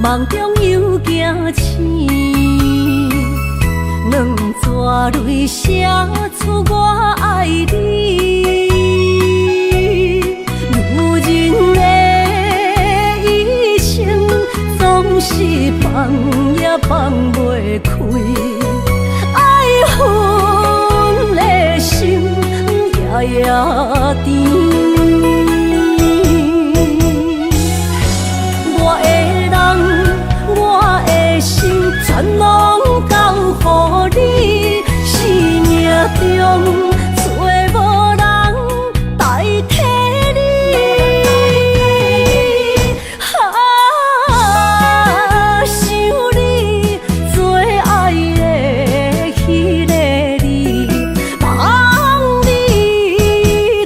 梦中又惊醒，两撮泪写出我爱你。女人的一生总是放也放袂开，爱恨的心夜夜甜。全拢交予你，生命中找无人代替你。想你做爱的迄个你，望你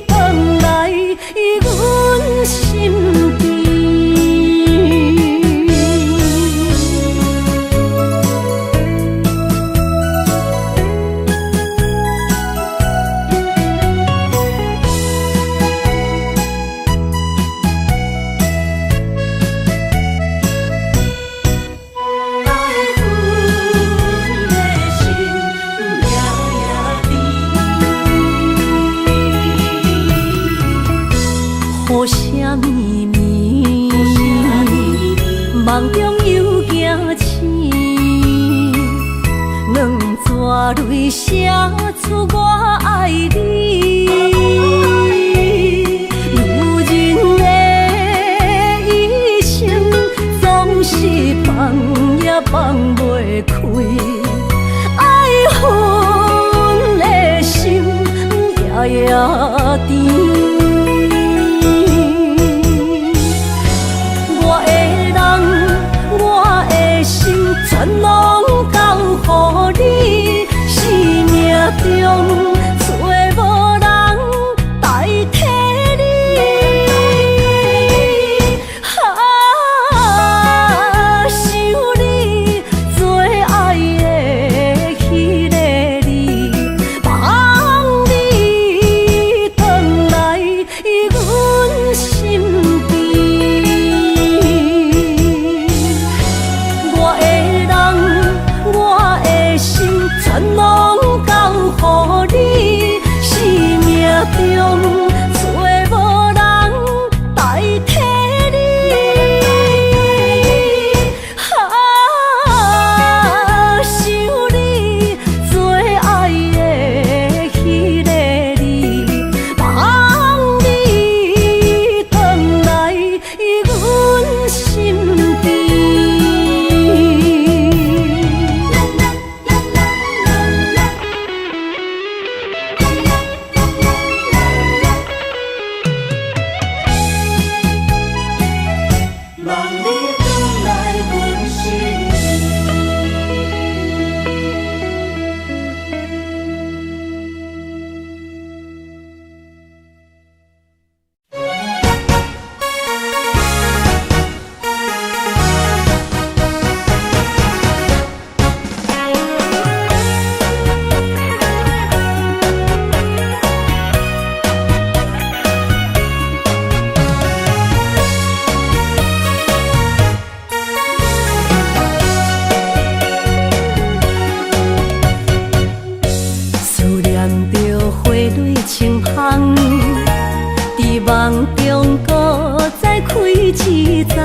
回来阮身边。雨声绵绵，梦中又惊醒，两撮泪写出我爱你。女人的一生总是放也放袂开，爱恨的心夜夜甜。全拢交予你，生命中找无人代替你。想你做爱的迄个你，望你回来阮身边。全拢交予你，生命中找无人代替你。想你做爱的迄个你，望你回来阮身边。梦中搁再开一丛，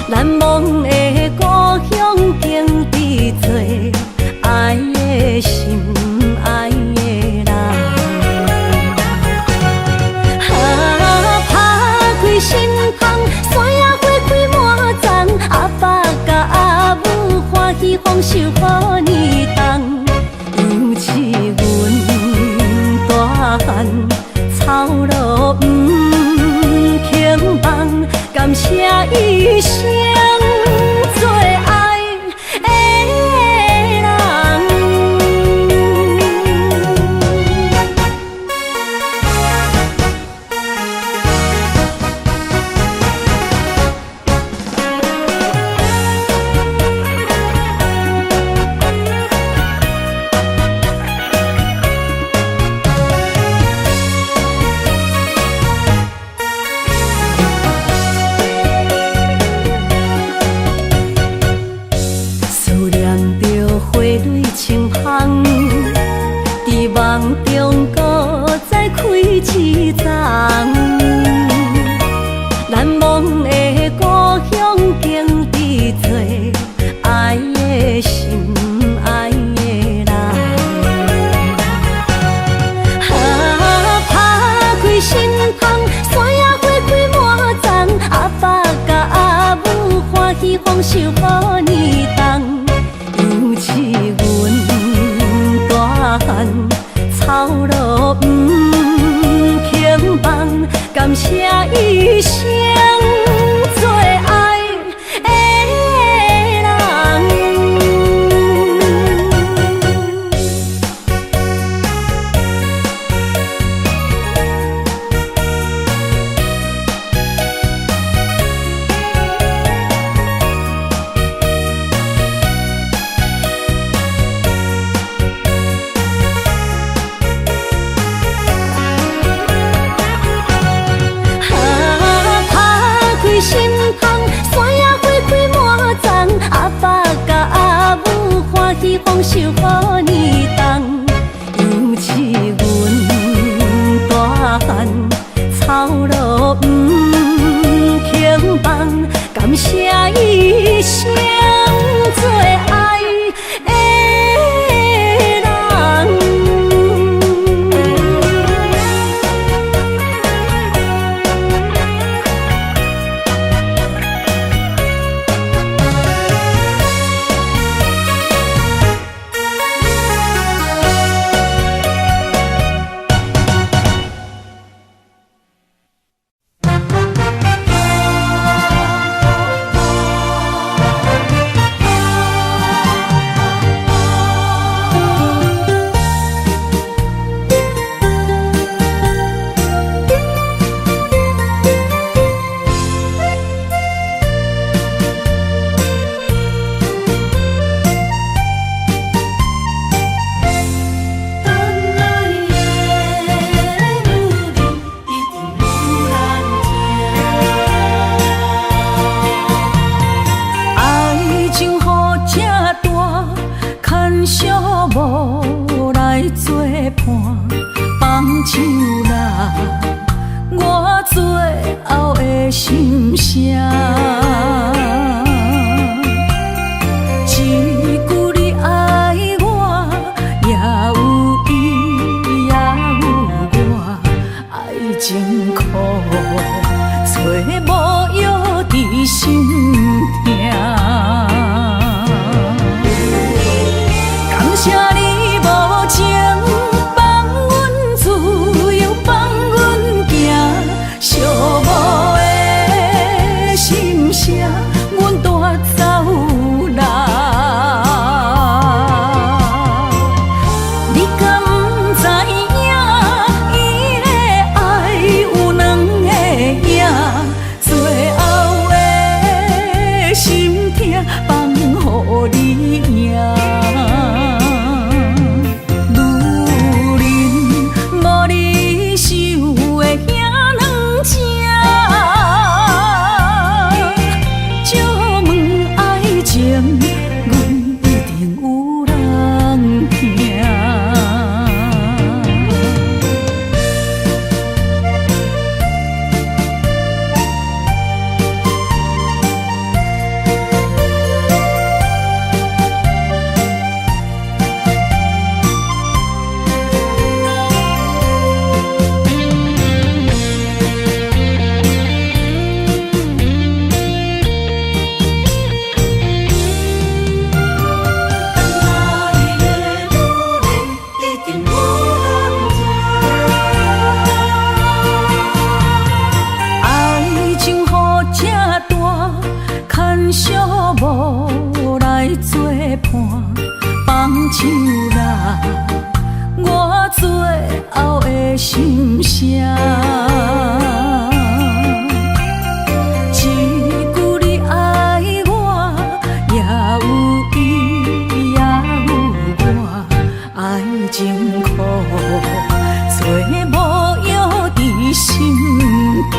难忘的故乡经历做爱的心爱的人。打开心窗，山野花开满丛，阿爸甲阿母欢喜丰收好年冬，尤是阮大汉。草路不轻放，感谢一生做爱的人。谢一生做爱的人。心窗，山野花开满丛，阿爸甲阿母欢喜丰收好年冬，尤是阮大汉操劳不轻放，感谢一生做爱的人。无来作伴，放手啦，我最后的心声。一句你爱我，也有伊，也有我，爱情苦，找无药伫心痛。感谢你无情放阮自由，放阮行，寂寞的心声，阮带走啦。你敢不知影，伊的爱有两个影，最后的心痛放予你赢。无来作伴，放手啦，我最后的心声。一句你爱我，也有伊，也有我，爱情苦，找无药伫心痛。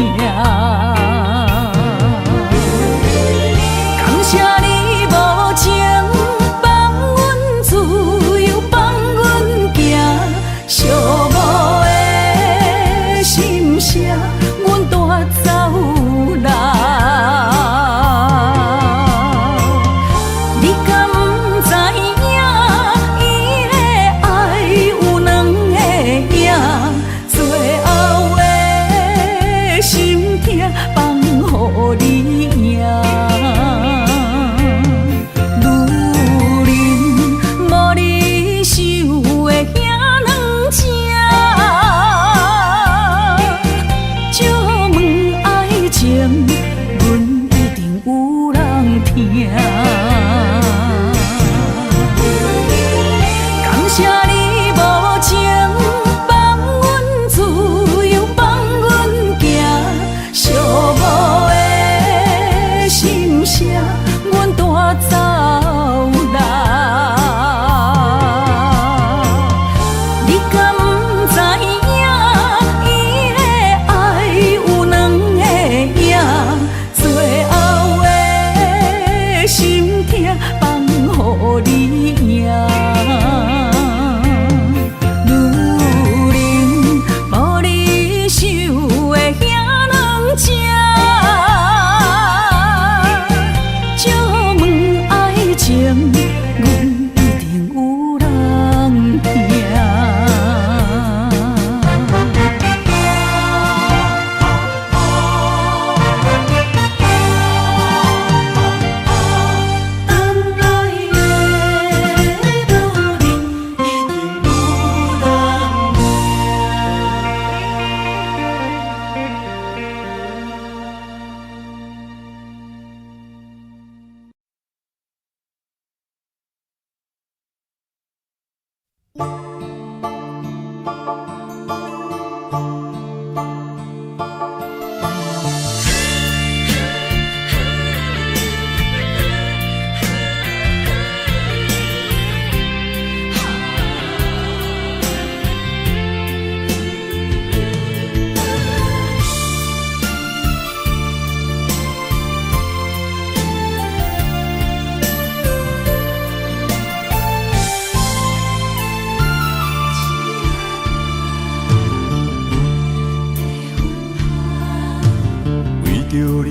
谢你无情放阮自由，放阮行，寂寞的心声，阮带走啦。你敢不知影，伊的爱有两个影，最后的心痛放予你赢。就问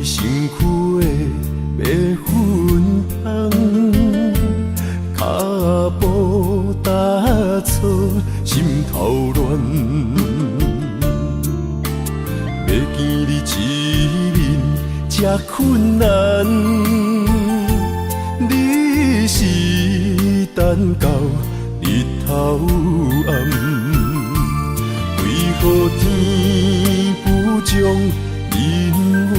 你身躯的白粉香，脚步踏错，心头乱。要见你一面才困难，你是等到日头暗，为何天不将人缘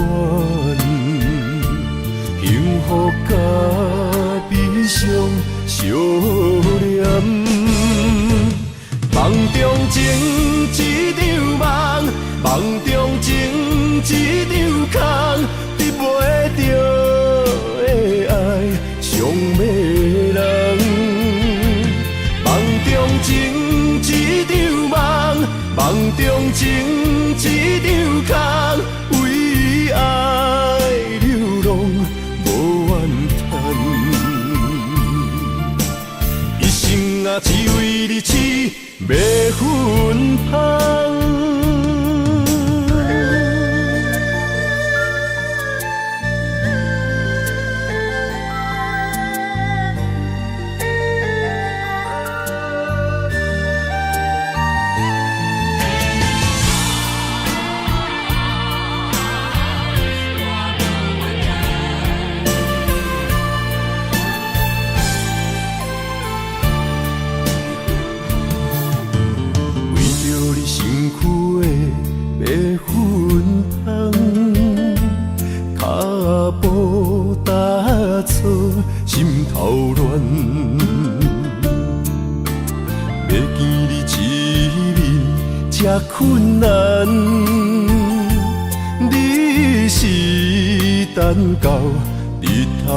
幸福甲悲伤相连？梦中情一场梦，梦中情一场空，得袂着的爱上迷人。梦中情一场梦，梦中情一场空，为爱流浪无怨叹。一生啊，只为你痴迷粉香。心头乱，要见你一面才困难，你是等到日头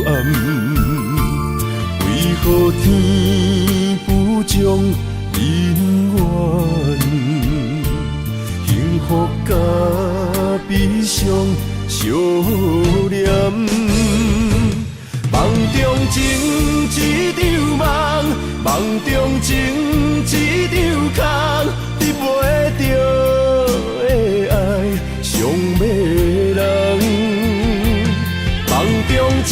暗，为何天不将人缘幸福甲悲伤相连？梦中情一场梦，梦中情一场空，得袂着的爱上迷人。梦中情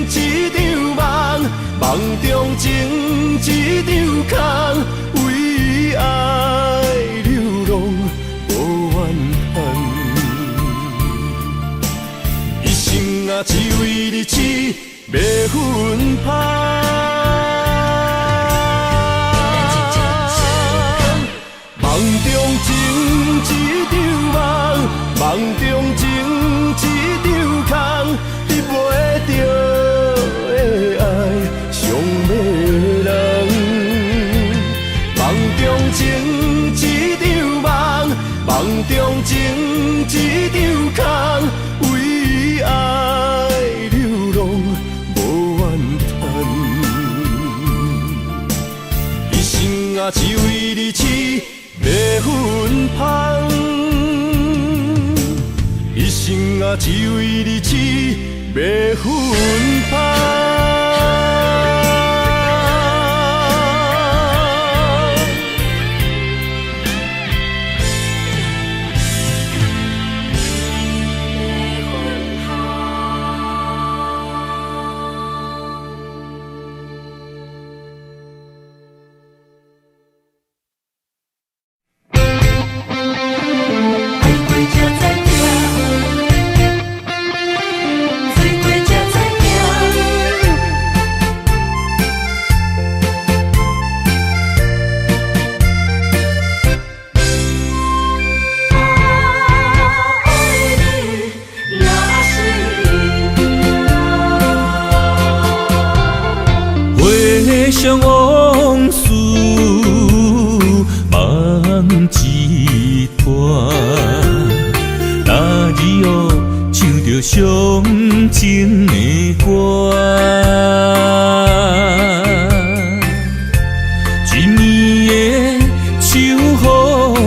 一场梦，梦中情一场空，为爱流浪无怨叹。一生啊，只为你痴迷粉香。梦中情一场梦，梦中情一场空，得袂着的爱上迷人。梦中情一场梦，梦中情一场空，为爱流浪无怨叹。一生啊，只为你痴迷粉香。一生啊，只为你痴迷粉香。想往事梦一段，那日哦唱着伤情的歌，一年的秋雨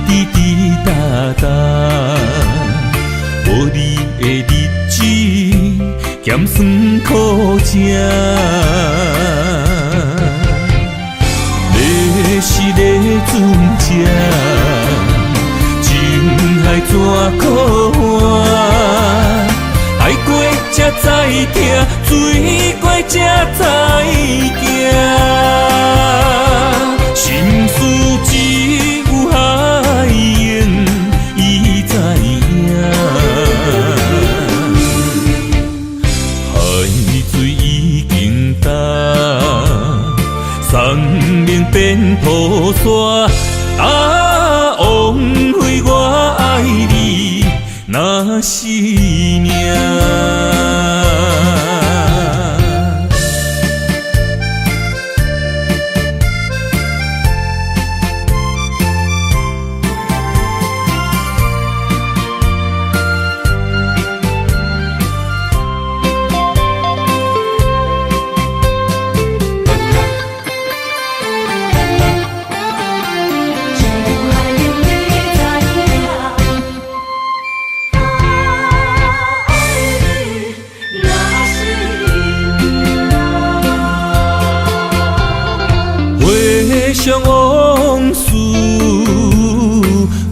滴滴答答，无你的日子咸酸苦涩。是咧船只，情海怎可换？知疼，水怪才知行。心事只有海燕伊知影，海水已经干，送命变土沙。枉费我爱你那是命。想往事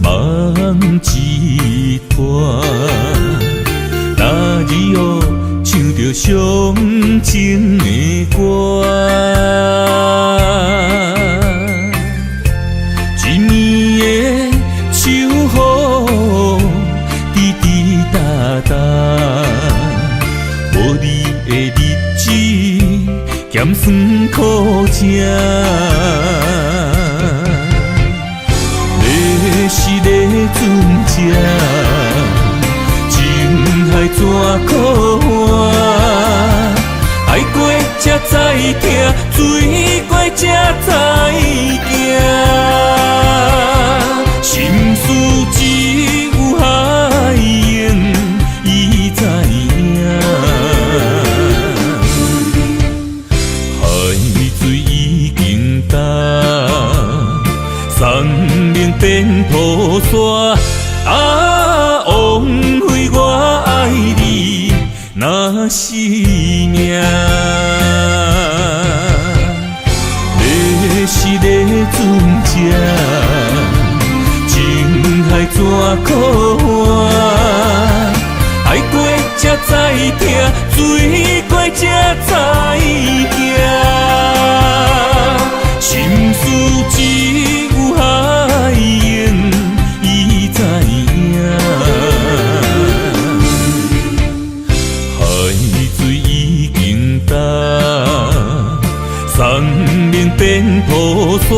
梦一团，那日后唱着伤情的歌，一年的秋雨滴滴答答，无你的日子咸酸苦涩。是个船只，情海怎可换？爱过才知疼，水过才知行。心事只有海燕伊知影，海水已经干。送命变土沙，枉费我爱你那是命。你是个船只，情海怎可换？爱过才知疼，水过才知行。心事只有海燕伊知影，海水已经干，送命变土沙，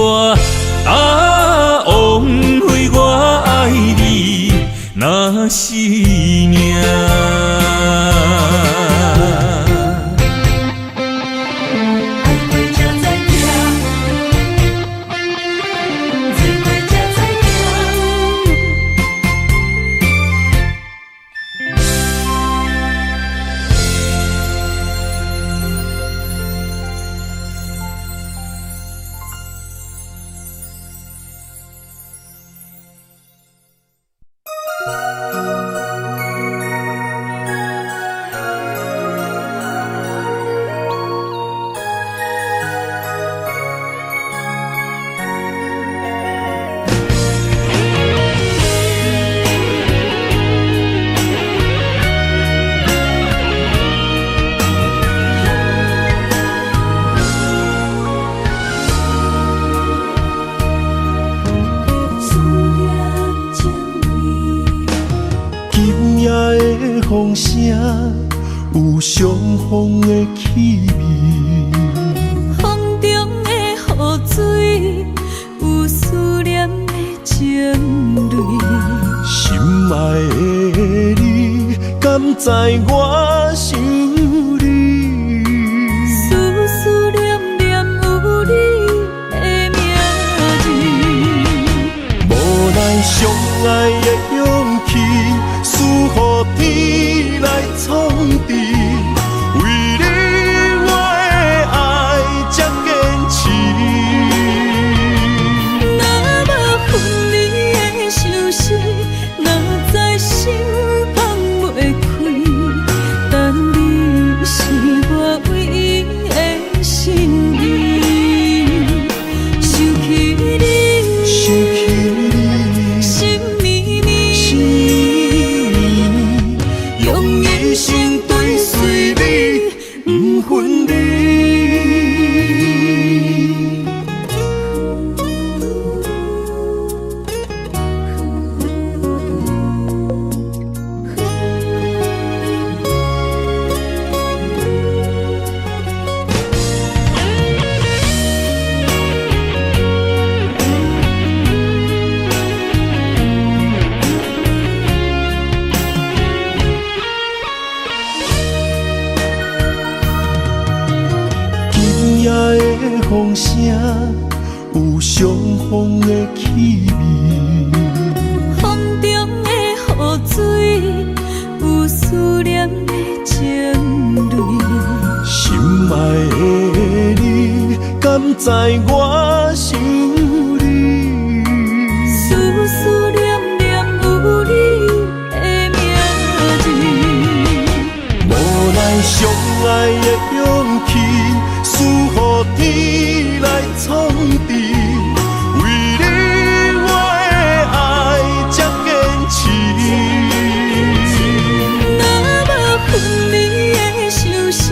枉费我爱你那是命。风声有相逢的气味，风中的雨水有思念的情泪。心爱的你，敢知我想你？思思念念有你的名字，无奈相爱的勇气，输予天来创治。为你我的爱才坚持。若无分离的相思，哪知心放袂开？等风声有相逢的气味，风中的雨水有思念的情泪。心爱的你，敢知我想你？思思念念有你的名字，无奈相爱的勇气，输予天来创治。为你我的爱才坚持。若无分离的相思，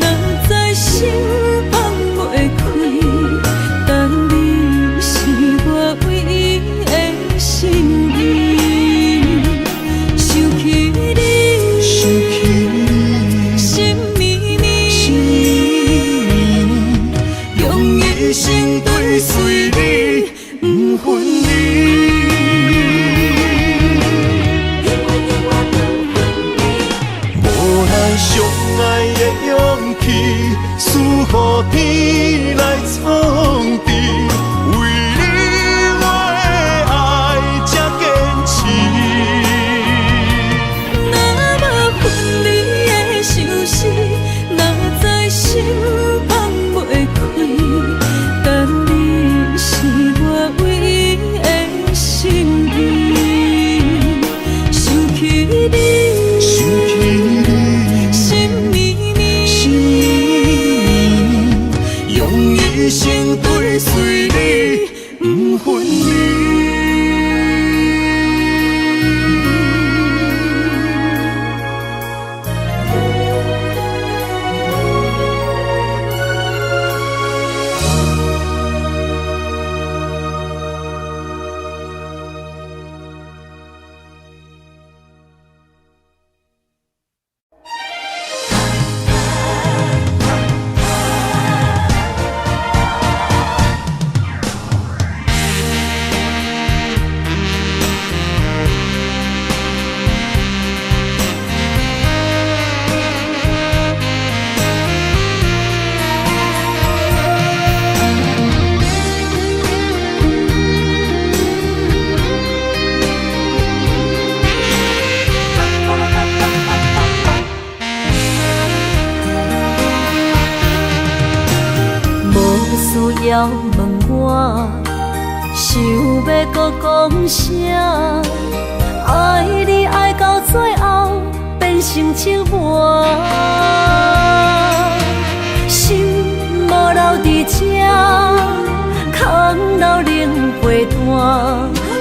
哪知心放袂开。但你是我唯一的心意，想起你，想起你，心绵绵，心绵绵，用一生追随你，不分离。无奈相爱的勇气，输予天来创治。为你我的爱才坚持。若无分离的相思，哪知心放袂开。但你是我唯一的心意，想起你，想起你，心绵绵，心绵绵，用一生追随你，不分离。需要问我，想要搁讲啥？爱你爱到最后变成寂寞，心无留伫这，空留冷陪伴。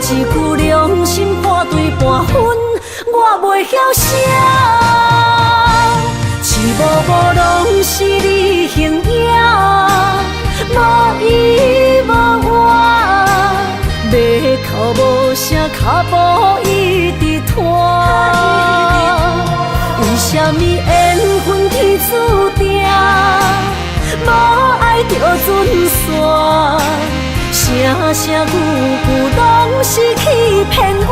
一句良心破对半分，我袂晓写。一幕幕拢是你形影。无依无我，要哭无声，脚步一直拖。为什么缘分天注定，无爱就准线？声声句句拢是欺骗我。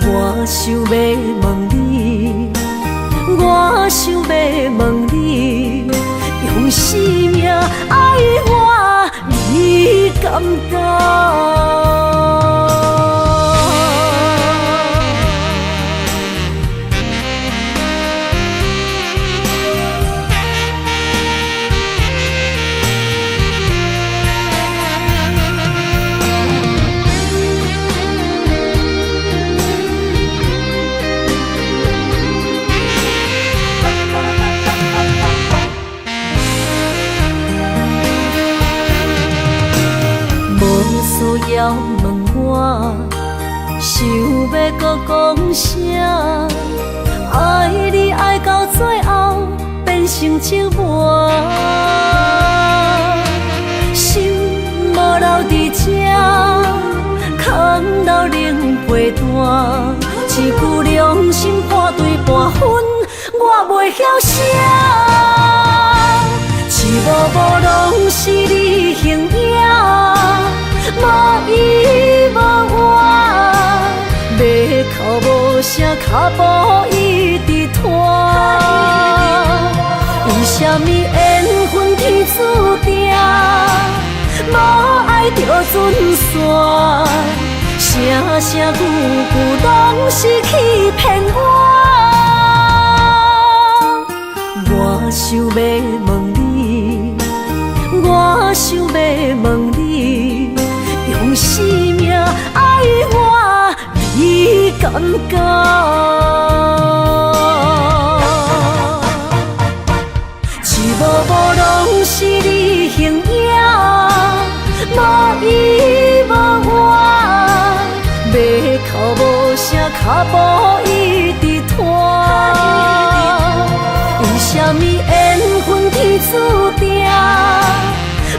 我想要问你，我想要问你。用生命爱我，你敢当？需要问我，想要搁讲啥？爱你爱到最后变成寂寞，心无留伫这，空留冷陪伴。一句良心破对半分，我袂晓写。一幕幕拢是你形影。无依无我，要哭无声，脚步一直拖。为什么？注定，无爱就准线，声声句句拢是欺骗我。我想要问你，我想要问你，用生命爱我，你敢敢？无无拢是你形影，无依无我，要哭无声，脚步一直拖。为什么缘分天注定，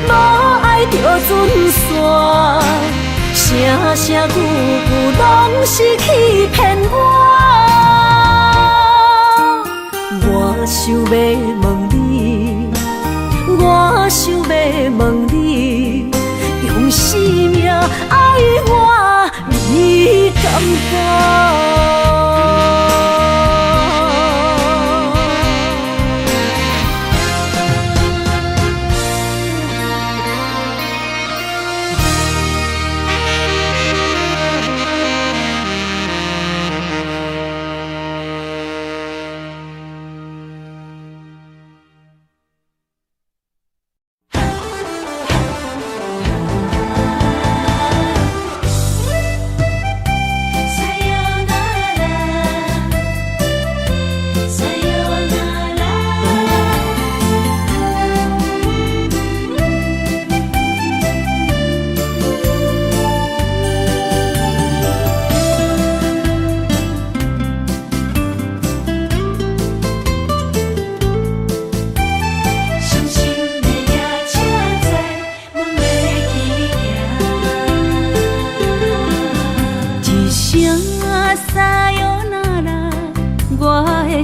无爱就准线，声声句句拢是欺骗我。我想要问你，我想要问你，用生命爱我，你敢敢？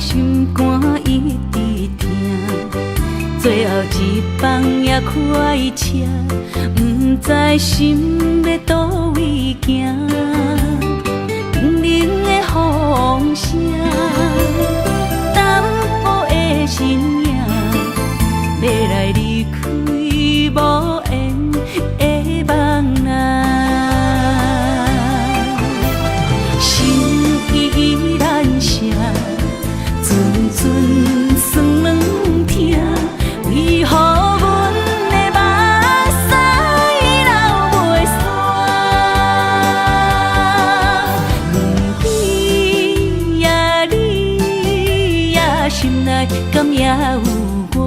心肝一直疼，最后一放也开车，不知心要倒位行。冷冷的风声，淡薄的身影，要来离开无缘的梦啊，心依然声。阵酸软疼，为何阮的目屎流袂煞？问你呀，你呀，心内敢也有我？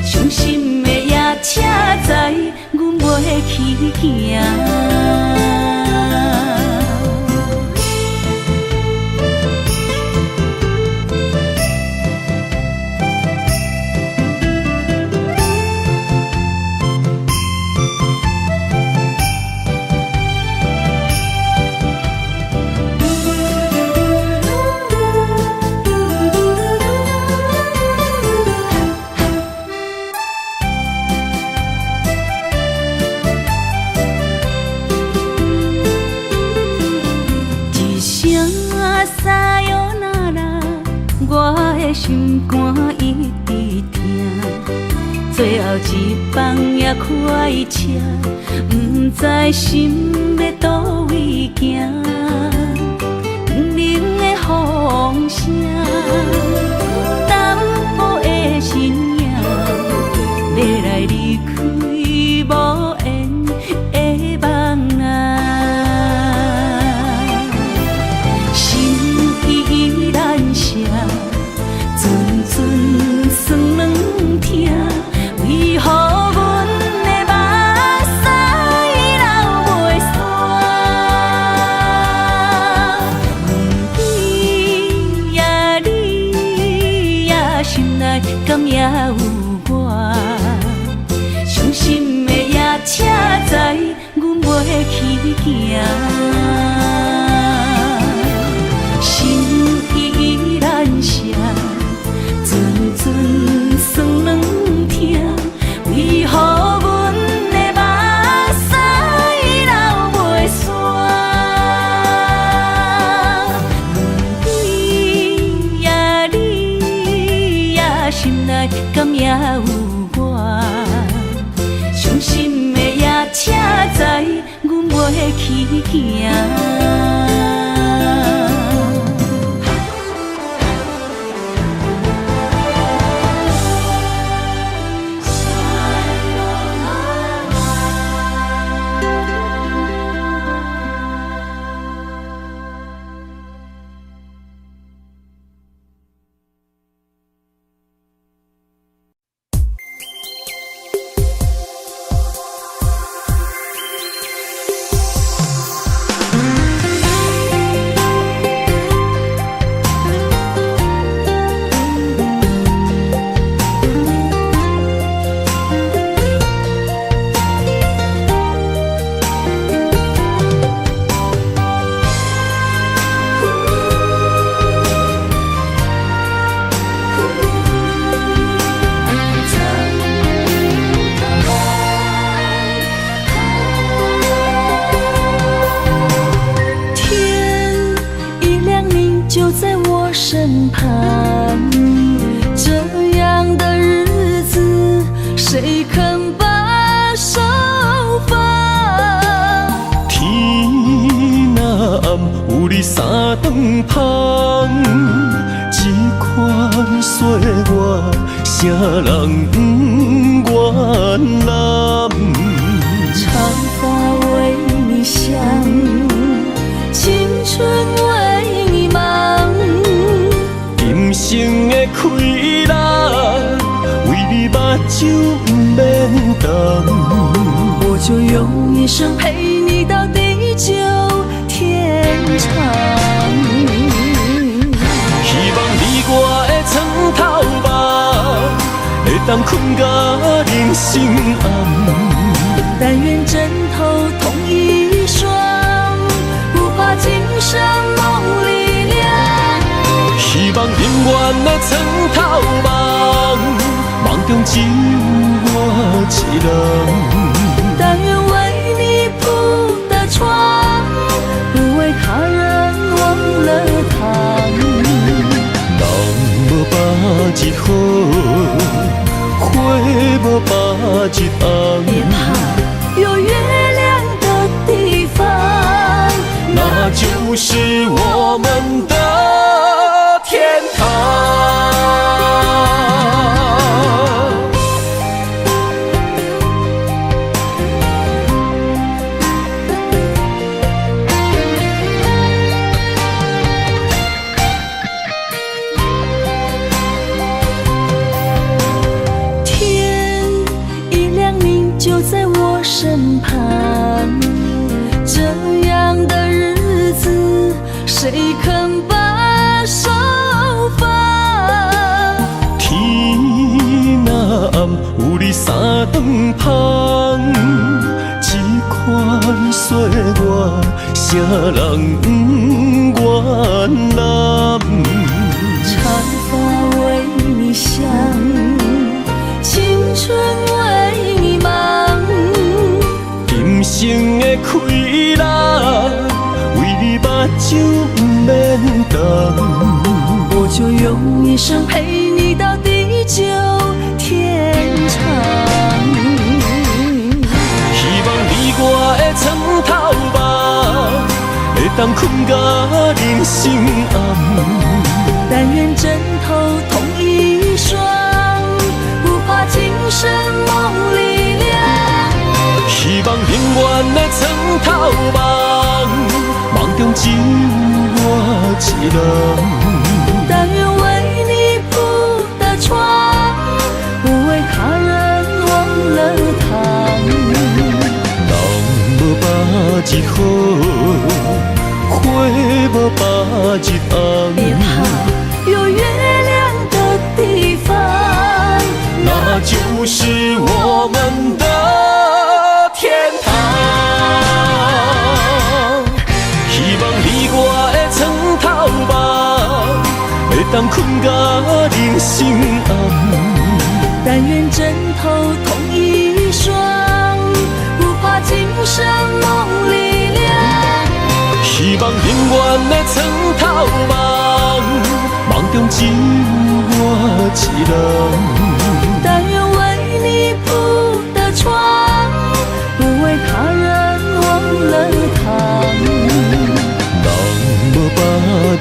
伤心的夜车载，阮袂去行。心肝一直疼，最后一放也开车，不知心要倒位行。冷冷的风声，淡薄的身影，要来离开无缘的梦啊，心依然声。阵酸软疼，为何阮的目屎流袂煞？问你呀，你呀，心内敢也有我？伤心的夜车载，阮袂去行。心依然声。阵酸软疼，为何阮的目屎流袂煞？问你呀，你呀，心内敢也有伤心的夜车载，阮袂去行。身旁，这样的日子谁肯把手放？天若暗，有你三顿香，这款岁月，谁人不原谅？长发为你香，青春为你忙。今生的快乐，为你目睭不免干。我就用一生陪你到地久天长。希望你我的床头梦，会当困到人生暗。但愿枕头同一双，不怕今生梦里凉。希望永远的床头梦，梦中只有我一人。但愿为你铺的床，不为他人忘了糖。人无百日好，花无百日红。别怕，有月亮的地方，那就是我们的天堂。天一亮，你就在我身旁，这样的日子谁肯把手放？天若暗，有你三顿香，这款岁月，谁人不原谅？长发为你香，青春为你忙。今生的快乐，为你目睭不免干。我就用一生陪你到地久天长。希望你我的床头梦，会当困到人生暗。但愿枕头同一双，不怕今生梦里凉。希望永远的床头梦，梦中只有我一人。但愿为你铺的床，不为他人忘了糖。人无百日好，花无百日红。别怕，有月亮的地方，那就是我们的天堂。希望你我的床头梦，会当困到人生暗。但愿枕头同一双，不怕今生梦里凉。希望永远的床头梦，梦中只有我一人。但愿为你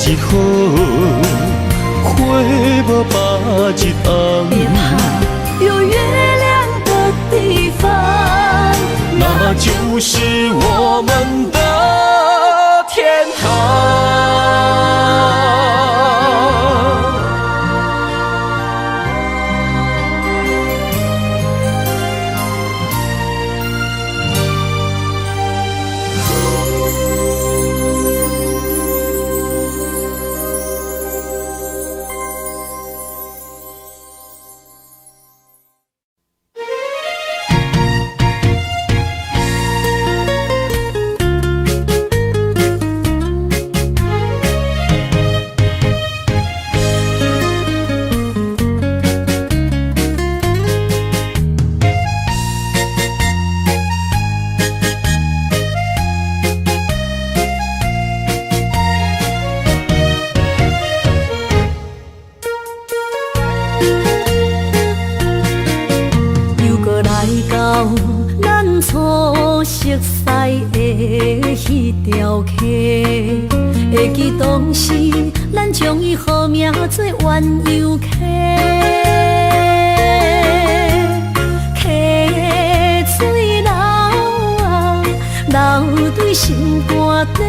日好，花无把日红。别怕有月亮的地方，那就是我们的天堂。会记当时，咱将伊号名做鸳鸯溪，溪水流啊，流对心肝底。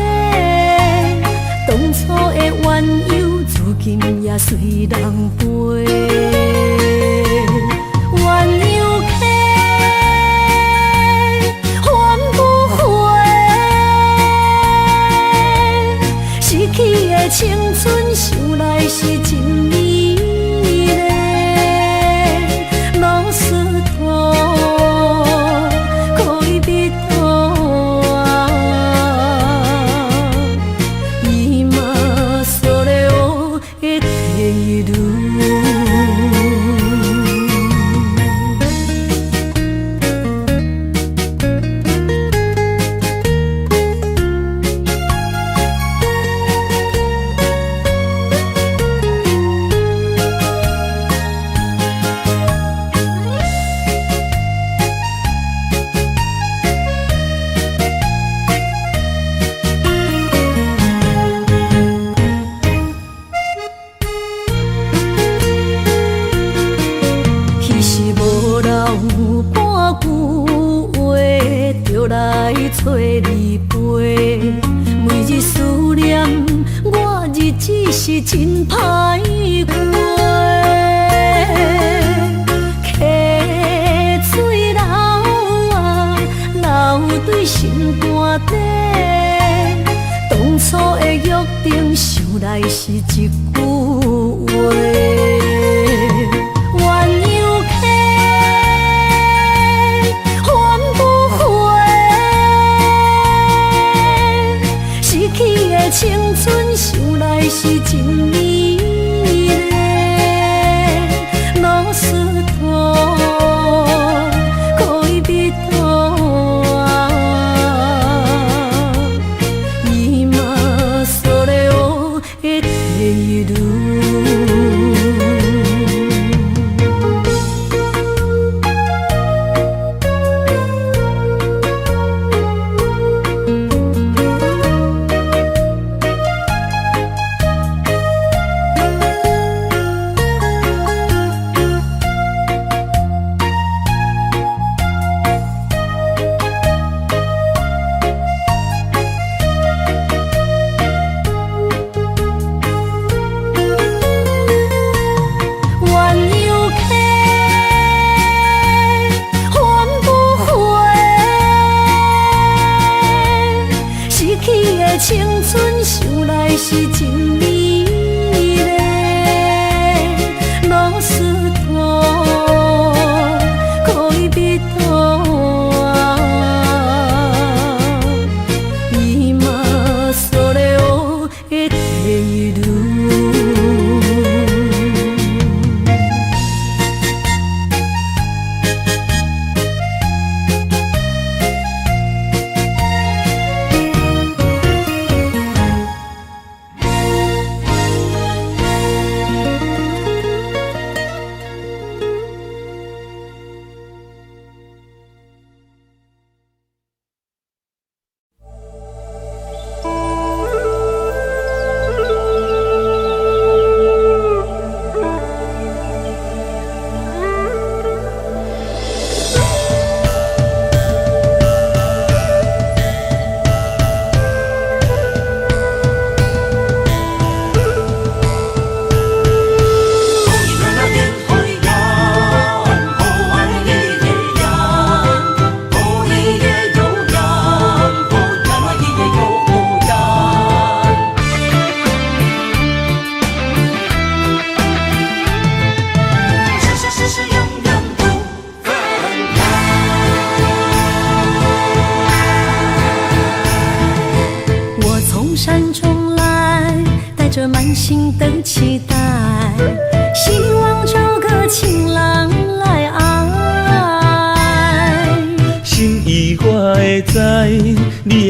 当初的鸳鸯，如今也随人飞。鸳鸯溪。青春想来是真美丽，老师徒可以比拖啊，伊嘛所了的地路。找你陪，每日思念，我日子是真歹过。溪水流啊，流对心肝底。当初的约定，想来是一句话。青春想来是真美丽，老师徒可以比拖啊，伊嘛所了的地。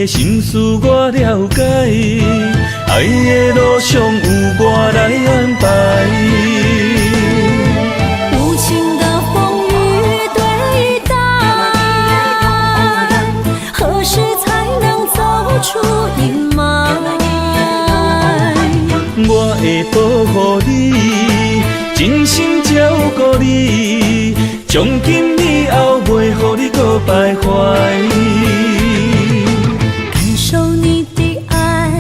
的心事我了解，爱的路上有我来安排。无情的风雨对待，何时才能走出阴霾？我会保护你，真心照顾你，从今以后袂予你搁徘徊。感受你的爱，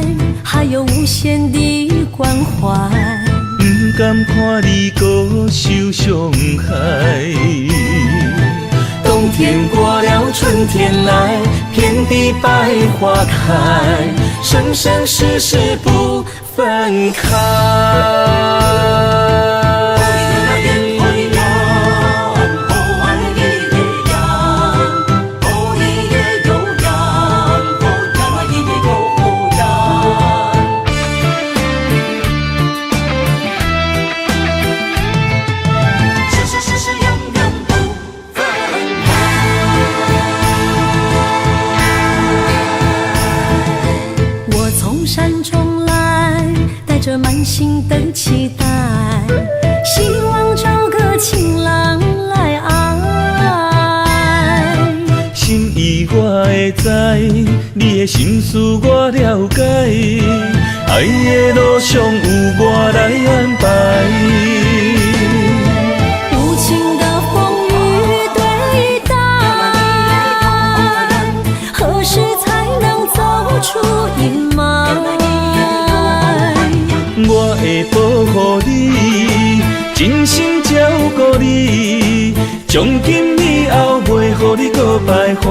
还有无限的关怀。不甘看你搁受伤害。冬天过了，春天来，遍地百花开，生生世世不分开。满心的期待，希望找个情郎来爱。心意我会知，你的心事我了解，爱的路上有我来安排。无情的风雨对待，何时才能走出阴霾？我会保护你，真心照顾你，从今以后袂予你搁徘徊。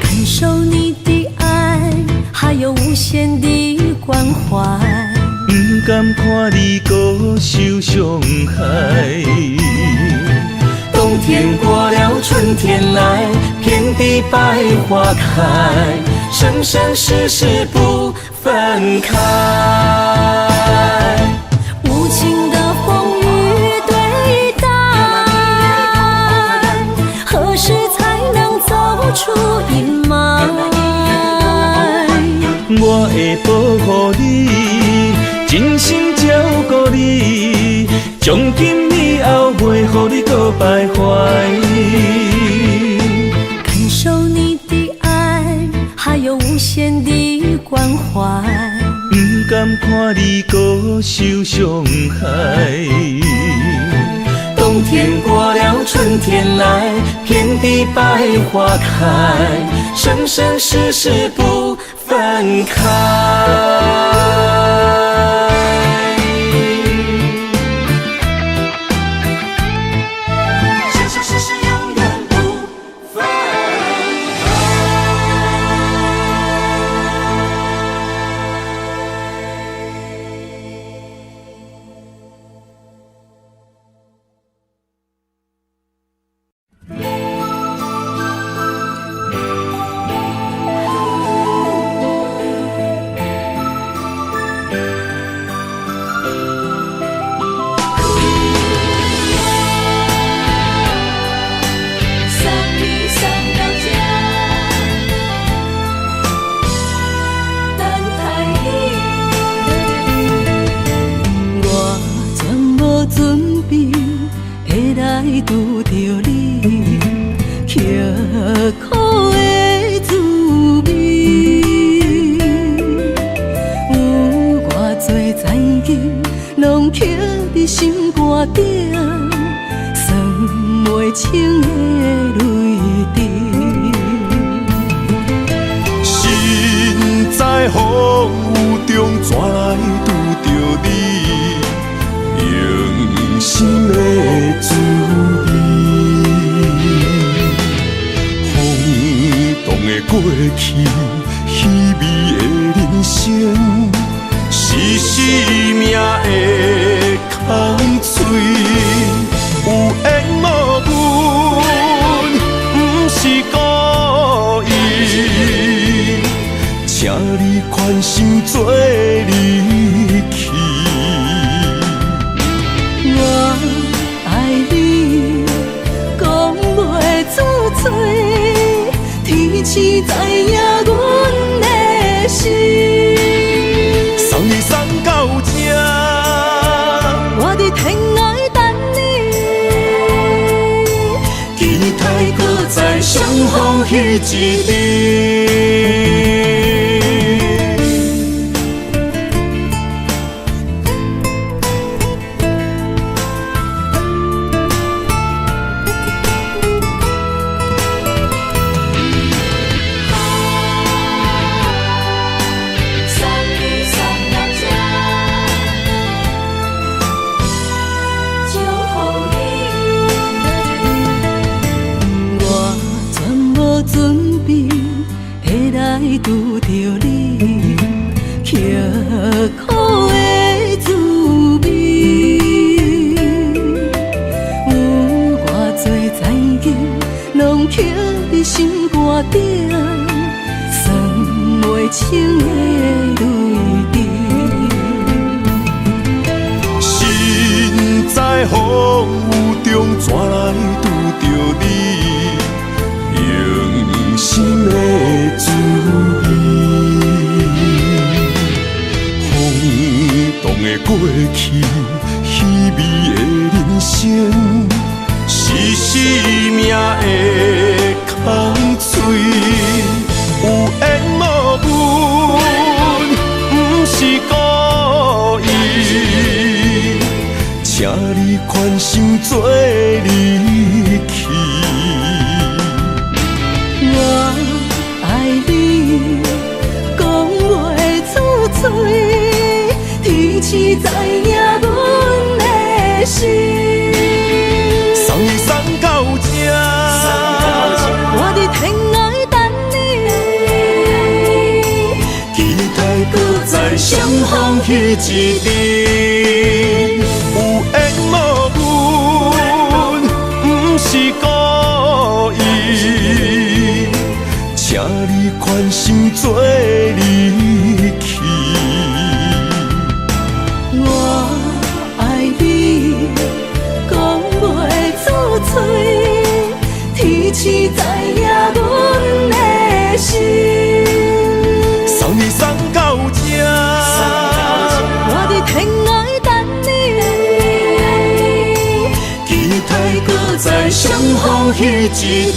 感受你的爱，还有无限的关怀。不甘看你搁受伤害。冬天过了，春天来，遍地百花开，生生世世不分开。无情的风雨对待，何时才能走出阴霾？我会保护你，真心照顾你，从今以后袂予你搁徘徊。感受你的爱，还有无限的关怀。不甘看你搁受伤害。冬天过了，春天来，遍地百花开，生生世世不分开。拄着你，刻苦的滋味，有偌多知音，拢刻伫心肝顶，算袂清的泪滴。心在风雨中，怎来拄着你？用心的滋味，轰动的过去，稀微的人生，是生命的空嘴，有缘无分，不是故意，请你宽心做离去。我爱你，讲袂出嘴，天市知影阮的心。送你送到这，我伫天涯等你，期待搁再相逢彼一日。拄着你，刻苦的滋味，有偌多情景，拢刻伫心肝顶，算袂清的泪滴。身在风雨中，怎来拄着你？用心的滋味，轰动的过去，稀微的人生，是生命的空嘴，有缘无分，不是故意，请你宽心做离去。我爱你，讲袂出嘴，天赐知影阮的心。送你送到这，我伫天涯等你，期待搁再相逢彼一日。有缘无分，不是故意，请你宽心做离去。我爱你，讲袂出嘴，天赐知影阮的心。送你送到这，我伫天涯等你，期待搁再相逢彼一日。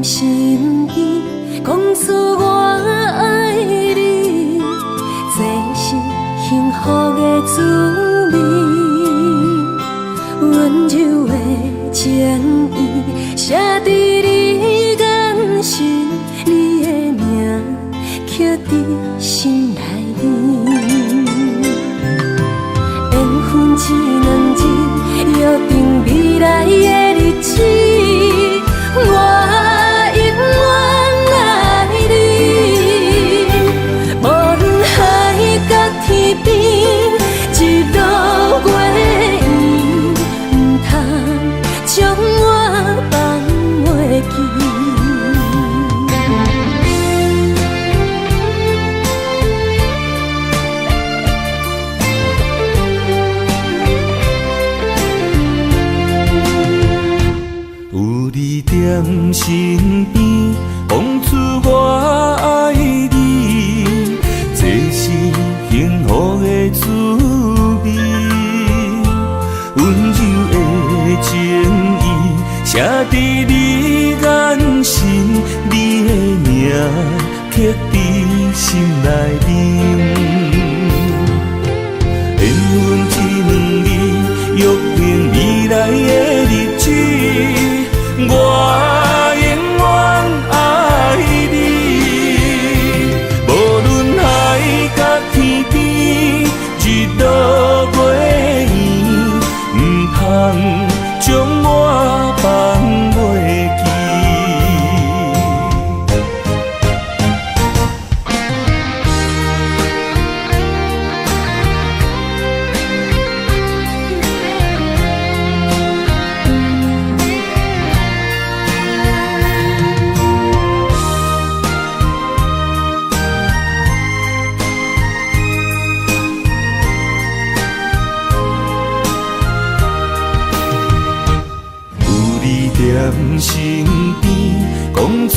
心边讲出我爱你，这是幸福的滋味。温柔的情意写伫你眼神，你的名刻伫心内面。缘分一两日，约定未来的日子。我身边讲出我爱你，这是幸福的滋味。温柔的情意写伫你眼神，你的名刻伫心内面。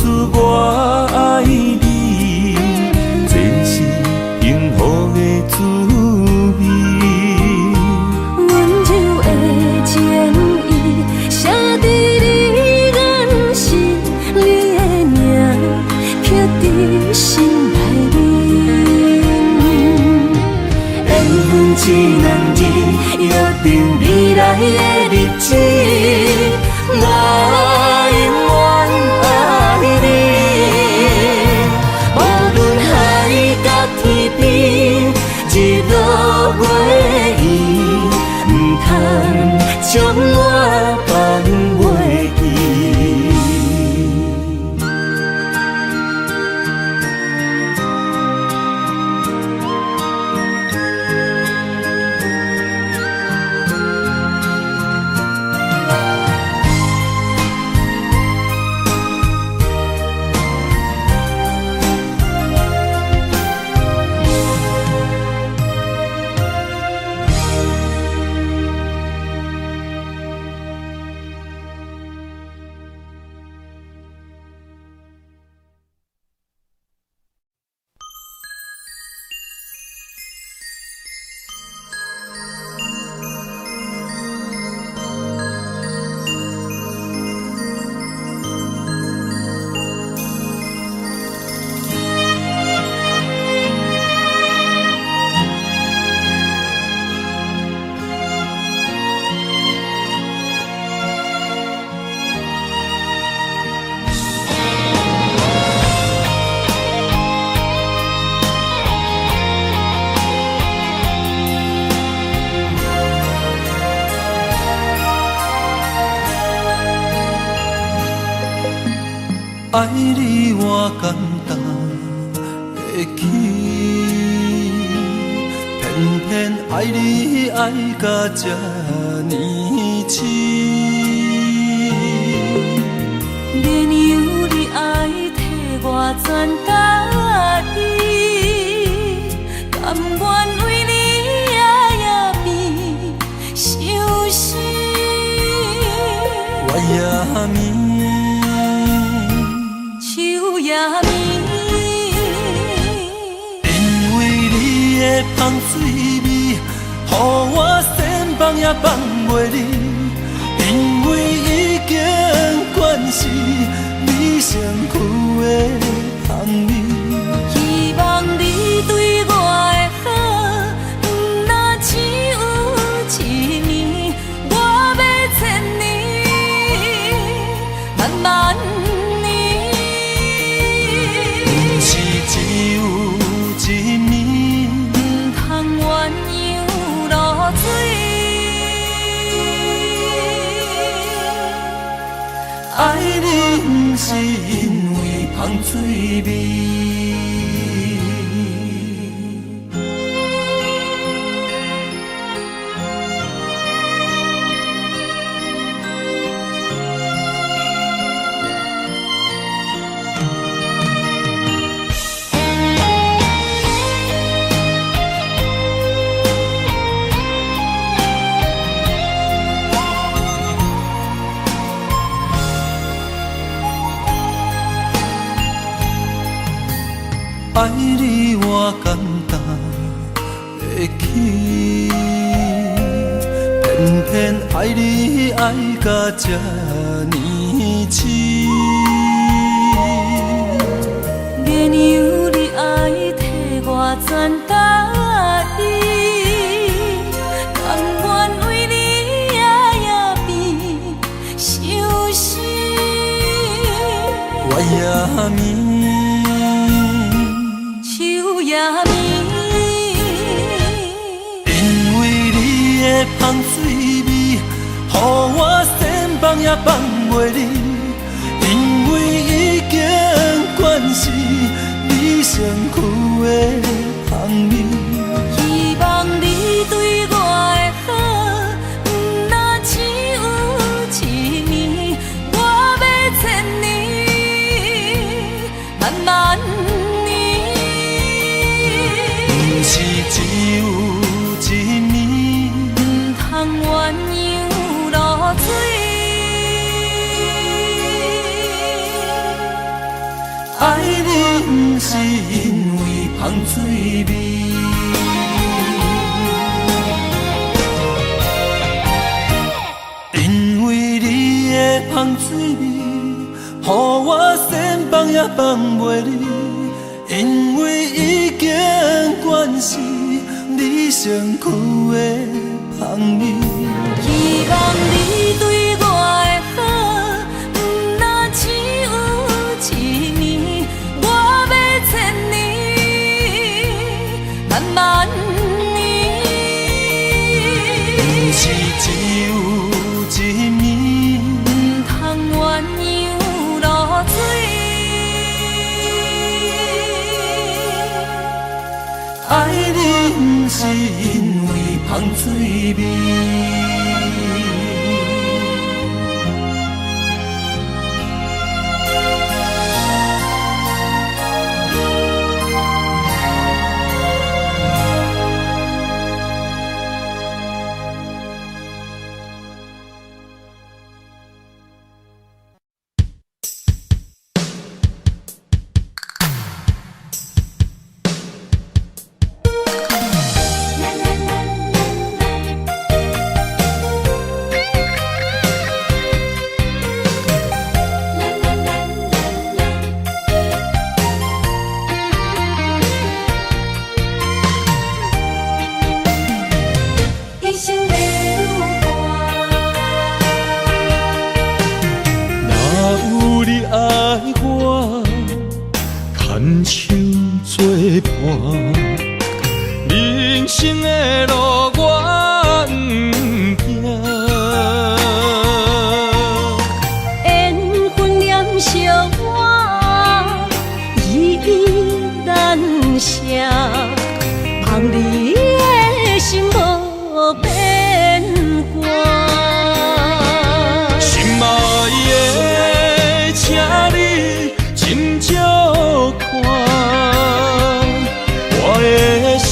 出我爱你，这是幸福的滋味。温柔的情意写在你眼心，你的名刻在心内面。缘分一两字，约定未来的日子。我永远爱你，无论海角天边，日落月圆，不通将我放袂记。爱你我简单会起，偏偏爱你爱到这呢深。免由你爱替我全家己，甘愿为你夜夜变伤心。我也眠。夜眠，因为你的香水味，予我先放也放袂离。因为已经惯是你身躯的香味，希望你对我的好，不若只有一年，我要千年，慢慢。爱你不是因为香水味。爱你我简单会起，偏偏爱你爱到这呢深。免由你爱替我全家己，甘愿为你夜夜变伤心。我也眠。因为你的香水味，予我先放也放袂离。因为已经惯是你身躯的香味，希望你对我的好，不若只有一年，我要千年，慢慢。是只有一年，不通鸳鸯落水。爱你不是因为芳水味，因为你的芳水味，予我先放也放袂离。因为已经惯是你身躯的香味，希望你对我的好，不那只有一年，我要千年，万万年。不是只有一年，不通鸳鸯落水。爱你不是因为芳水味。牵手作伴，人生的路我不行。缘分念相我，依依难舍，望你的心无变卦。心爱的，请你斟酌看，我的心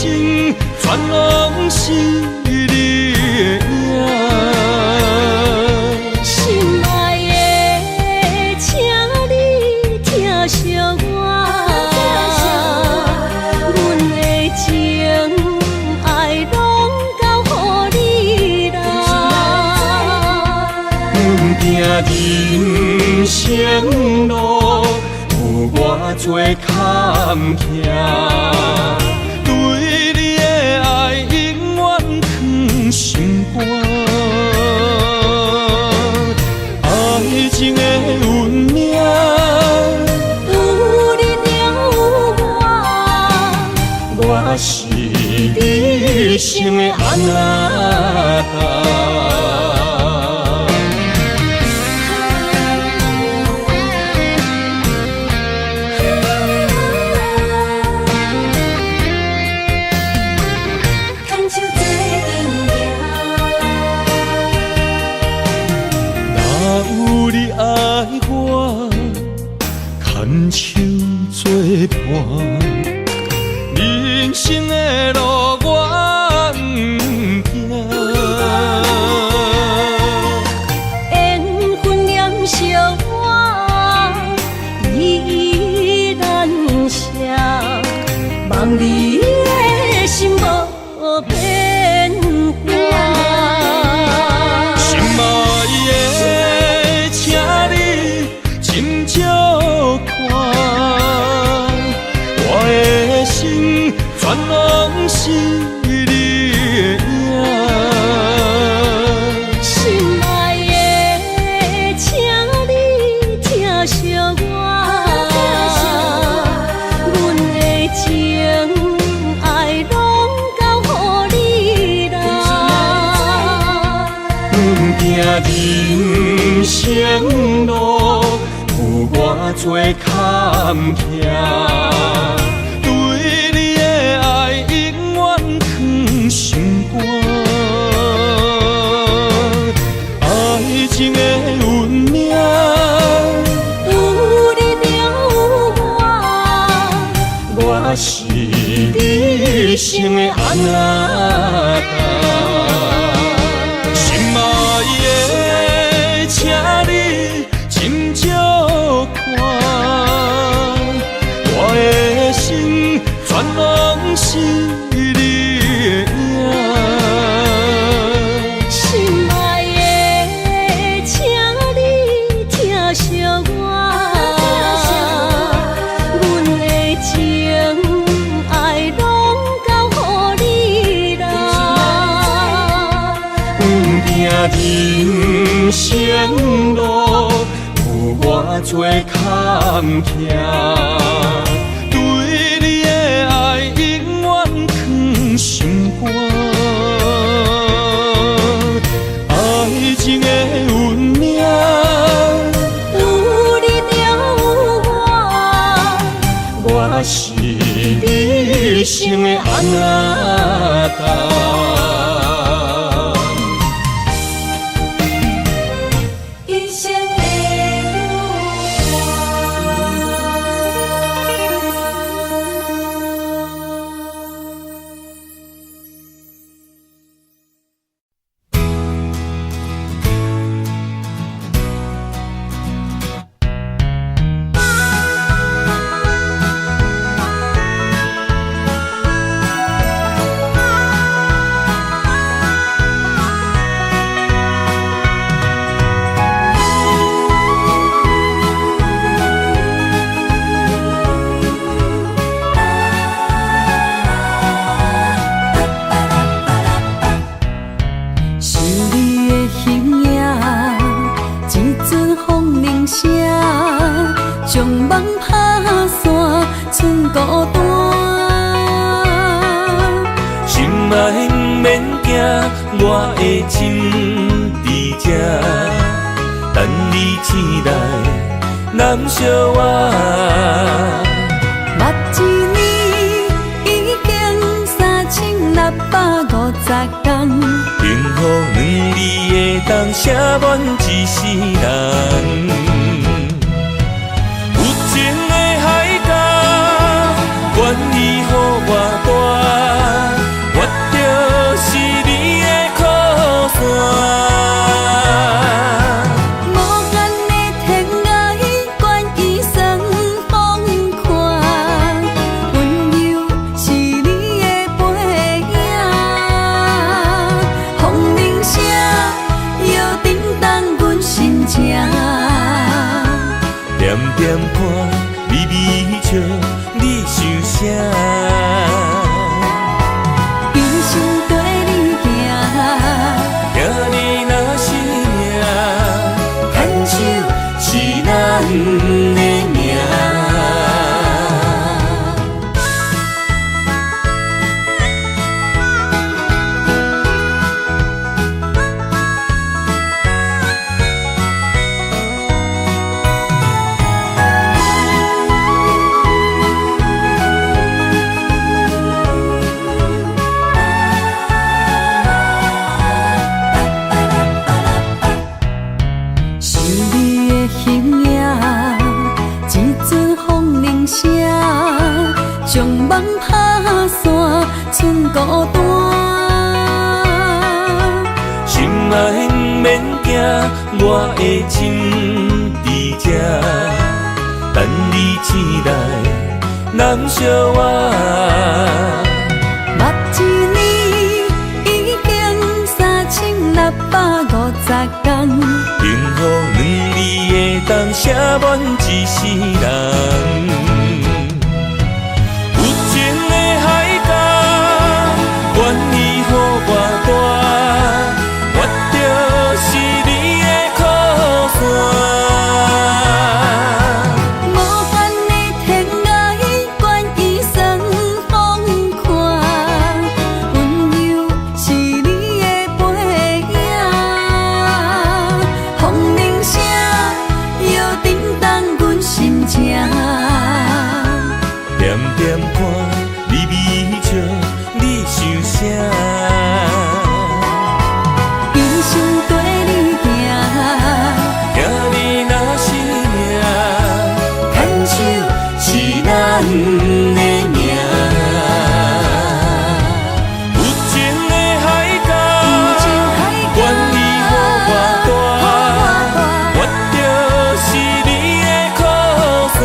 全拢是你的影。心爱的，请你疼惜我，阮的情爱拢交予你啦。阮行人生路，有偌多坎坷，对你的爱永远藏心肝。爱情的运命，有你了有我，我是你生的安那达。牵手作伴，人生的路我不行。缘分念相我，依依难舍，望你的心无变卦。心爱的，请你斟酌看，我的心全拢是你的影。心爱的，请你疼惜我，阮的情爱拢交予你啦。阮行人生路，有偌多坎坷，对你的爱永远藏心肝。爱情的运命，有你了有我，我是你生的安那达。心爱的，请你斟酌看，生路，有我做坎坷。对你的爱永远藏心肝，爱情的运命。有你就有我，我是你生的阿那达。一生的想你的形影，一阵风铃声，将梦打散，剩孤单。心爱不免惊，我的心伫这，等你醒来，难相我。目一年已经3650天，幸福两字会当写满一世人。有情的海角，愿意予我大，我就是你的靠山。无限的天涯，愿意算风看，温柔是你的背影。风铃声摇叮当阮心情，点点看，微微笑，你想啥？一生跟你行，行你若是命，牵手是咱的命。想你的形影，一阵风铃声，将梦打散，剩孤单。心爱不免惊，我的心伫这，等你醒来，难相我。目一年已经3650天，幸福两字会当写满一世人。有情的海角，愿意予我大，我就是你的靠山。无限的天涯，愿意算风看，温柔是你的背影。风铃声摇叮当阮心情，点点看，微微笑，你想啥？一生跟你行，行你若是命，牵手是咱的命。有情的海角，愿意予我大，我就是你的靠山。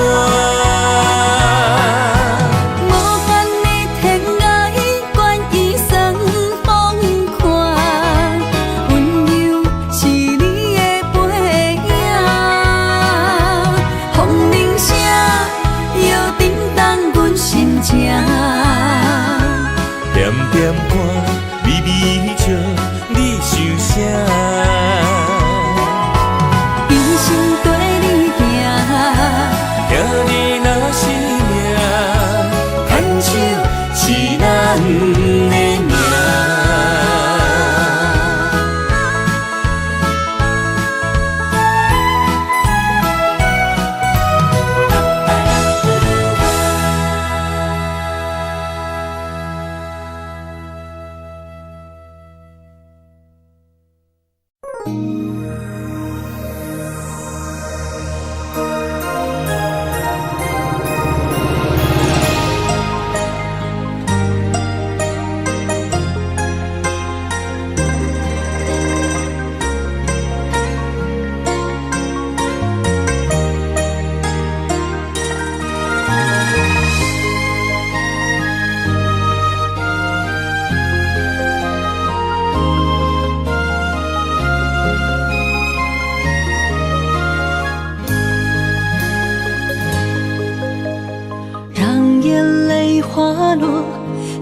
花落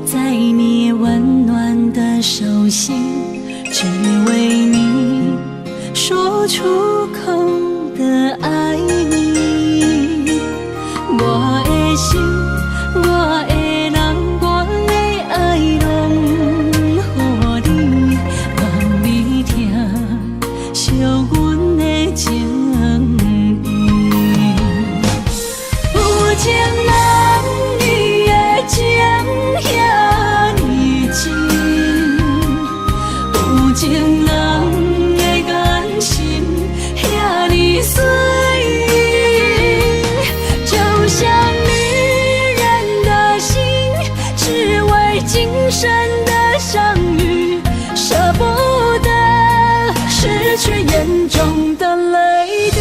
在你温暖的手心，只为你说出口的爱你。我的心，我的人，我的爱拢予你，望你听惜阮的情意。有情人伊的情遐尼真，有情人的眼神遐尼水。今生的相遇，舍不得失去眼中的泪滴。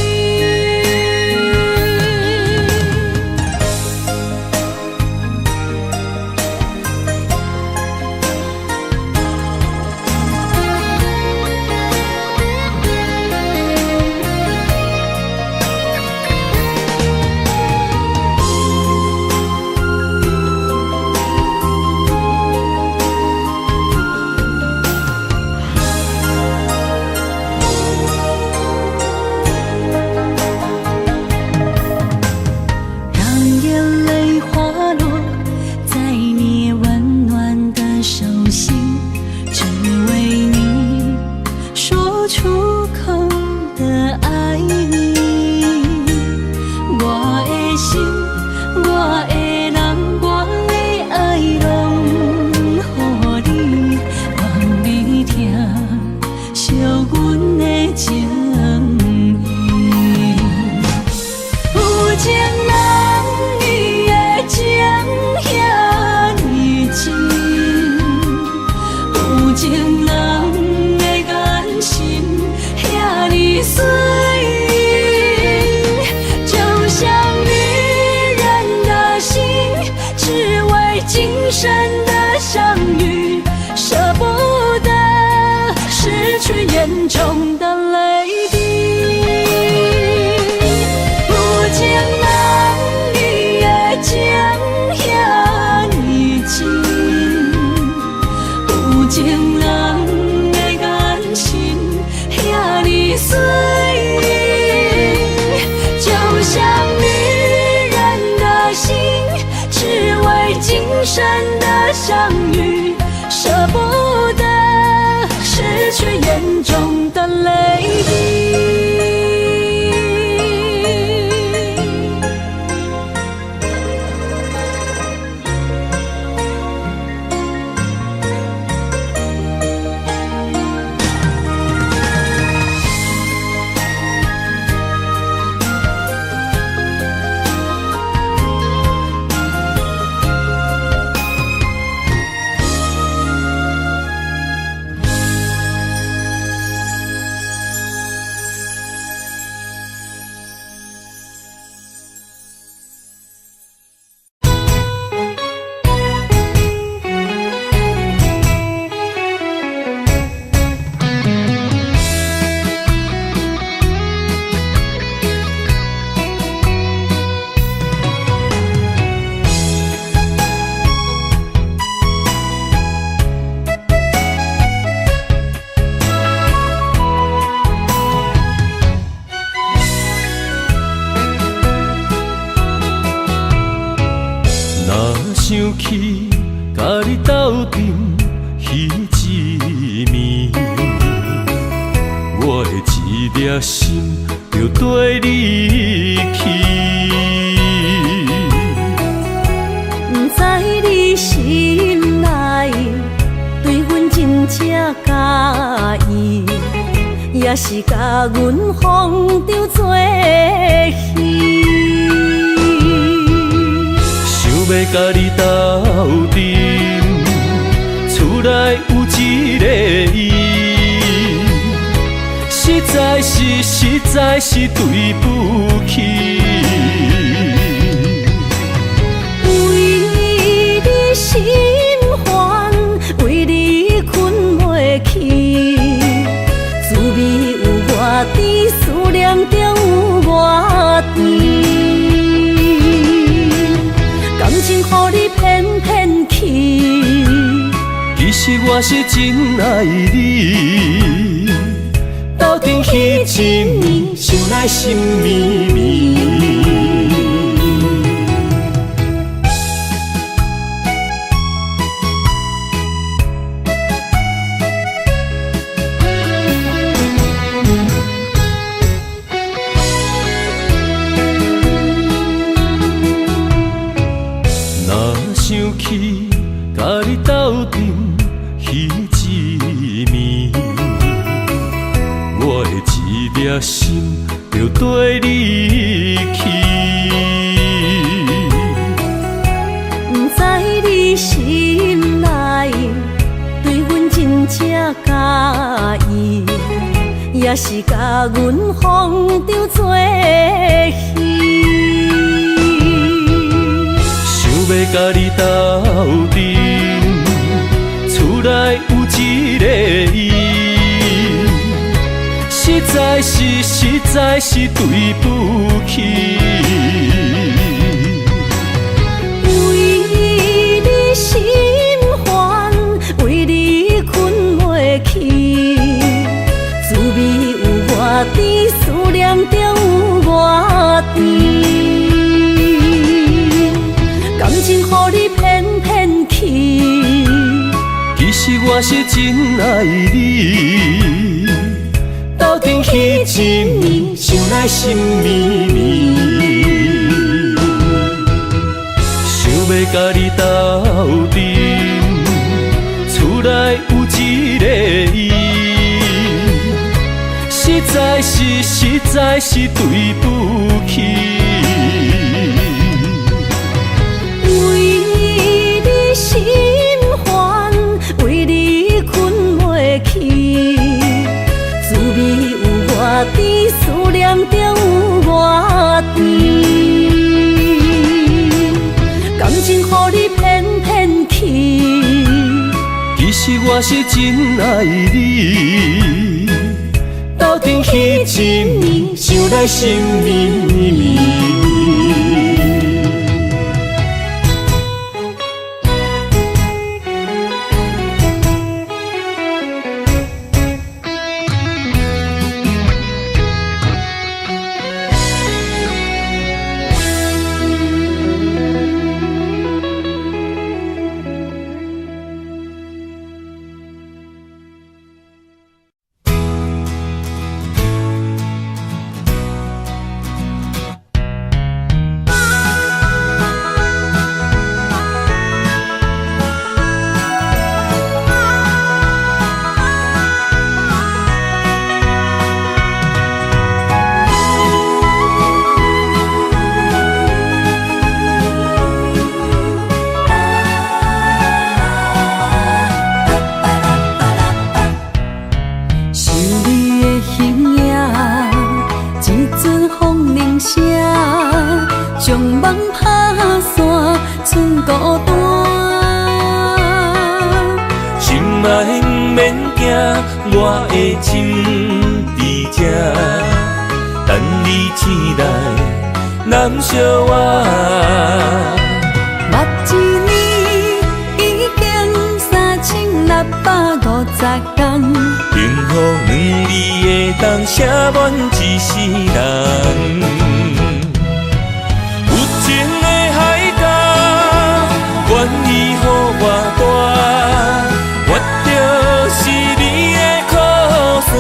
眼中的泪滴，有情人伊的情遐尼真，有情人的眼神遐尼水，就像女人的心，只为今生的相遇，舍不得失去眼中的泪滴。想起甲你斗阵彼一暝，我的一粒心就跟你去。不知你心内对阮真正介意，也是甲阮风中做戏。要甲你斗阵，厝内有一个伊，实在是对不起。为你心烦，为你困袂去，滋味有偌甜，思念中有偌甜。感情予你偏偏我是真爱你，斗阵彼一暝，想来心绵绵。想起甲你斗阵彼一暝，我的一粒心就跟你去。不知你心内对阮真正介意，也是甲阮放着做戏。要甲你斗阵，厝内有一个伊，实在是对不起。为你心烦，为你困袂去，滋味有偌甜，思念就有偌甜。感情予你骗骗去，其实我是真爱你，斗阵彼一暝，想来心绵绵。想要甲你斗阵，厝内有一个伊，实在是对不起。心烦，为你困袂去，滋味有偌甜，思念就有偌甜。感情予你骗骗去，其实我是真爱你，斗阵彼一暝，想来心绵绵。我的心在这，等你醒来，难相我。目一年已经3650天，幸福两字会当写满一世人。有情的海角，愿意予我带，我就是你的靠山。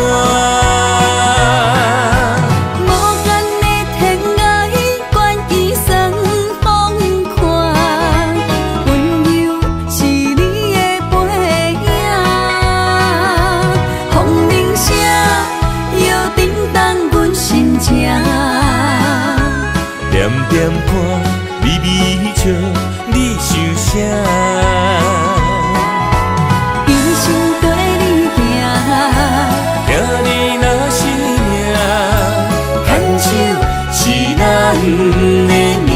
点点看，微微笑，你想啥？一生跟你行，听你若是命，牵手是咱的命。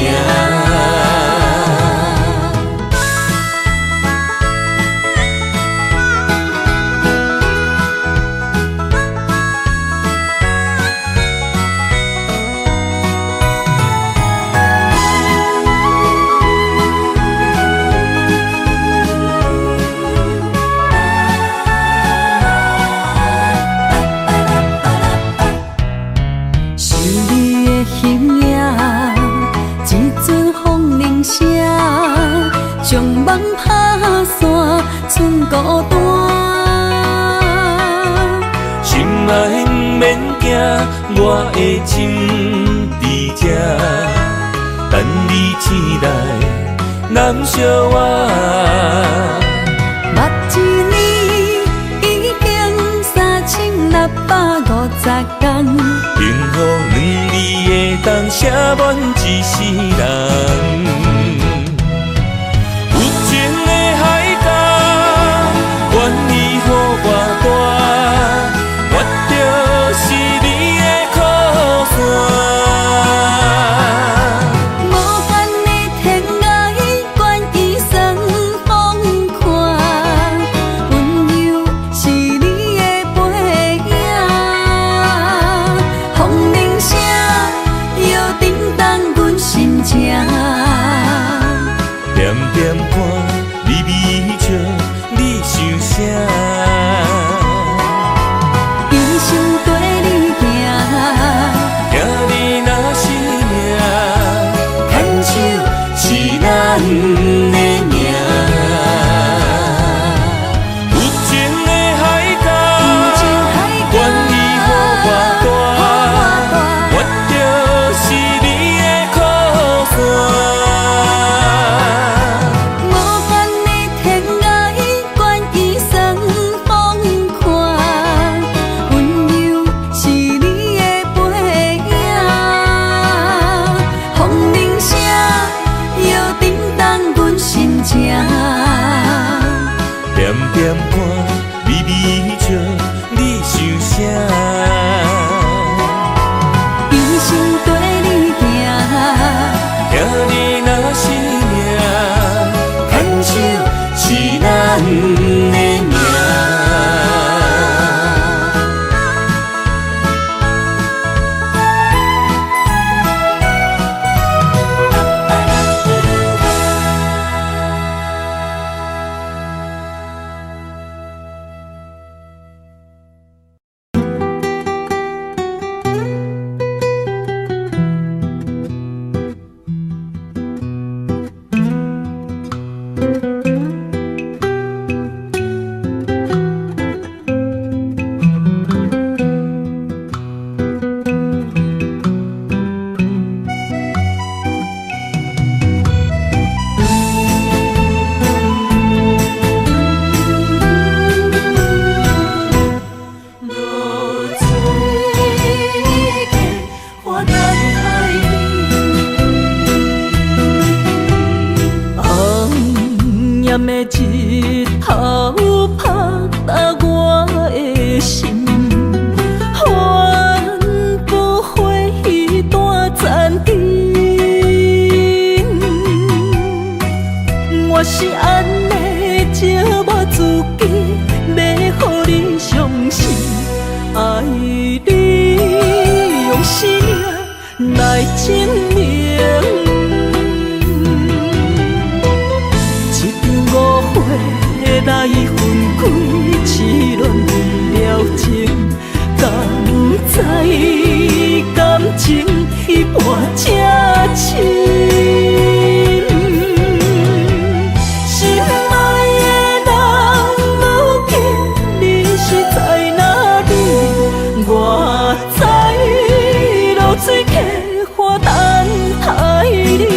将梦打散，剩孤单。心爱不免惊，我的心伫这，等你醒来，难相偎。目一年已经3650天，幸福两字会当写满一世人。有情的海角，愿意予我带，我就是你的靠山。无限的天涯，愿意算风看，温柔是你的背影。风铃声摇叮当阮心情，点点看你微笑，你想啥？一生跟你行，行你若是命，牵手是咱的命。有情的海角，愿意予我带，我就是你的靠山。无限的天涯，愿意算风看，温柔是你的背影。风铃声摇叮当阮心情，点点看你微笑，你想啥？一生跟你行，行你若是命，牵手是咱的命。暗的日头拍打我的心，帆布花彼段残灯。我是安尼借我自己，要予你相信，爱你用生命来证明。来分开，痴恋为了情，敢知感情一半正深。心爱的人，如今你是在哪里？我在露水溪花等待你。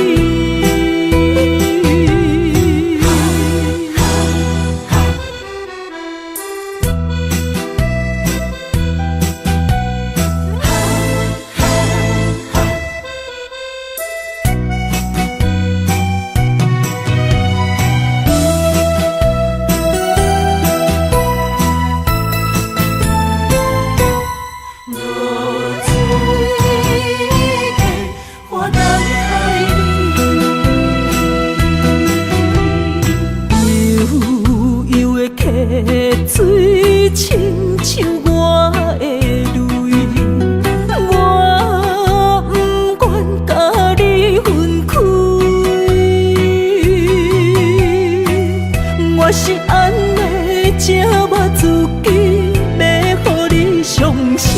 水亲像我的泪，我不愿甲你分开。我是安尼借我自己，要予你相信，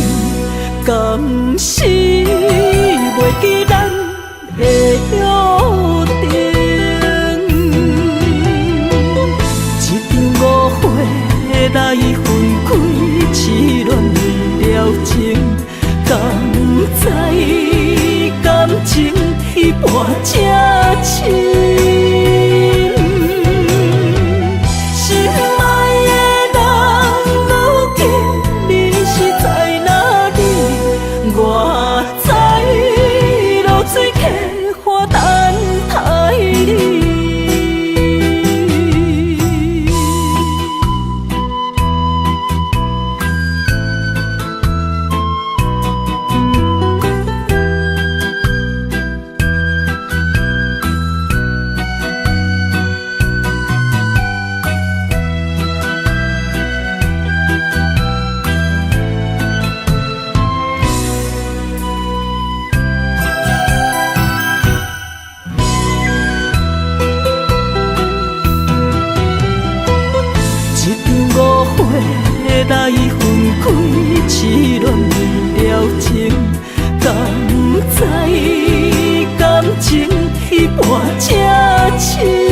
敢是袂记咱的约定。痴恋了情，敢知感情一半才深。心爱的人，如今你是在哪里？我在落水溪花等待你。来分开，痴恋了情，敢知感情一半才深。